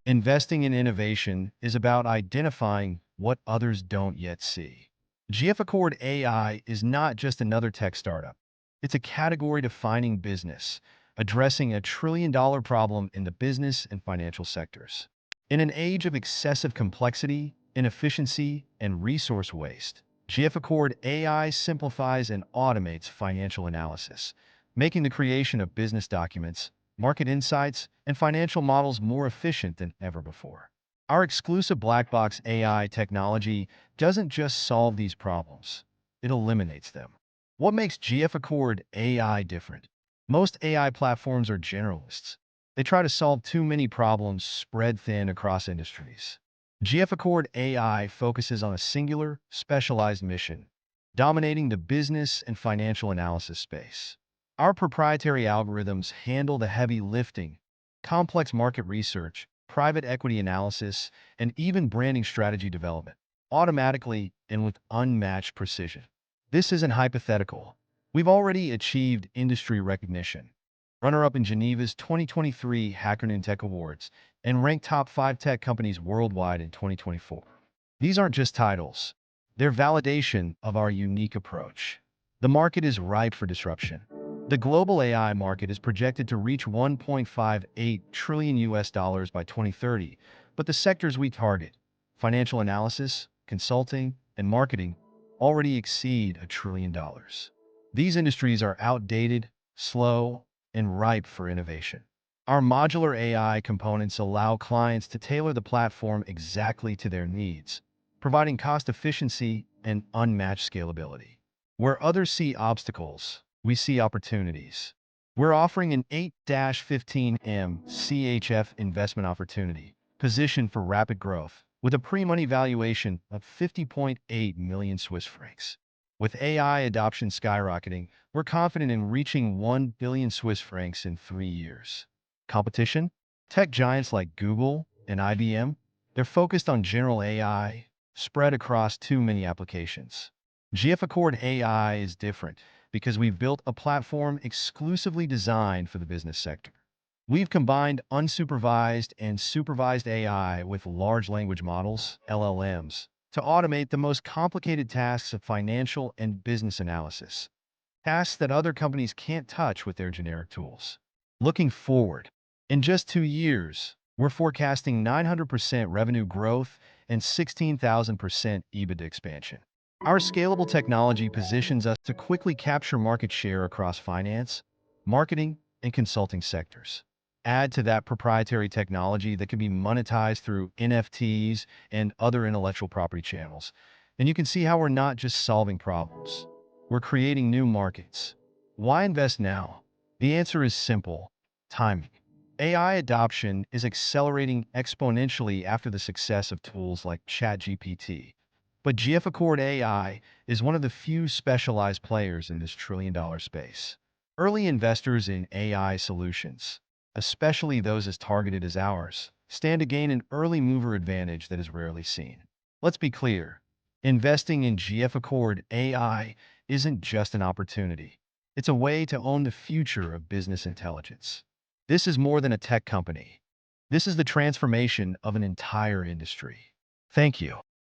Investing in innovation is about identifying what others don't yet see. GF-ACCORDAI is not just another tech startup. It's a category-defining business, addressing a trillion-dollar problem in the business and financial sectors. In an age of excessive complexity, inefficiency, and resource waste, GF-ACCORDAI simplifies and automates financial analysis, making the creation of business documents, market insights, and financial models more efficient than ever before. Our exclusive black box AI technology doesn't just solve these problems, it eliminates them. What makes GF Accord AI different? Most AI platforms are generalists. They try to solve too many problems spread thin across industries. GF Accord AI focuses on a singular, specialized mission, dominating the business and financial analysis space. Our proprietary algorithms handle the heavy lifting, complex market research, private equity analysis, and even branding strategy development, automatically and with unmatched precision. This isn't hypothetical. We've already achieved industry recognition, runner-up in Geneva's 2023 Hackernoon Tech Awards, and ranked top 5 tech companies worldwide in 2024. These aren't just titles. They're validation of our unique approach. The market is ripe for disruption. The global AI market is projected to reach 1.58 trillion US dollars by 2030, but the sectors we target, financial analysis, consulting, and marketing, already exceed $1 trillion. These industries are outdated, slow, and ripe for innovation. Our modular AI components allow clients to tailor the platform exactly to their needs, providing cost efficiency and unmatched scalability. Where others see obstacles, we see opportunities. We're offering an 8-15M CHF investment opportunity, positioned for rapid growth, with a pre-money valuation of 50.8 million Swiss francs. With AI adoption skyrocketing, we're confident in reaching 1 billion Swiss francs in 3 years. Competition? Tech giants like Google and IBM, they're focused on general AI, spread across too many applications. GF Accord AI is different because we've built a platform exclusively designed for the business sector. We've combined unsupervised and supervised AI with large language models, LLMs, to automate the most complicated tasks of financial and business analysis, tasks that other companies can't touch with their generic tools. Looking forward, in just 2 years, we're forecasting 900% revenue growth and 16,000% EBITDA expansion. Our scalable technology positions us to quickly capture market share across finance, marketing, and consulting sectors. Add to that proprietary technology that can be monetized through NFTs and other intellectual property channels, and you can see how we're not just solving problems. We're creating new markets. Why invest now? The answer is simple: timing. AI adoption is accelerating exponentially after the success of tools like ChatGPT. But GF Accord AI is one of the few specialized players in this trillion-dollar space. Early investors in AI solutions, especially those as targeted as ours, stand to gain an early mover advantage that is rarely seen. Let's be clear. Investing in GF Accord AI isn't just an opportunity. It's a way to own the future of business intelligence. This is more than a tech company. This is the transformation of an entire industry. Thank you.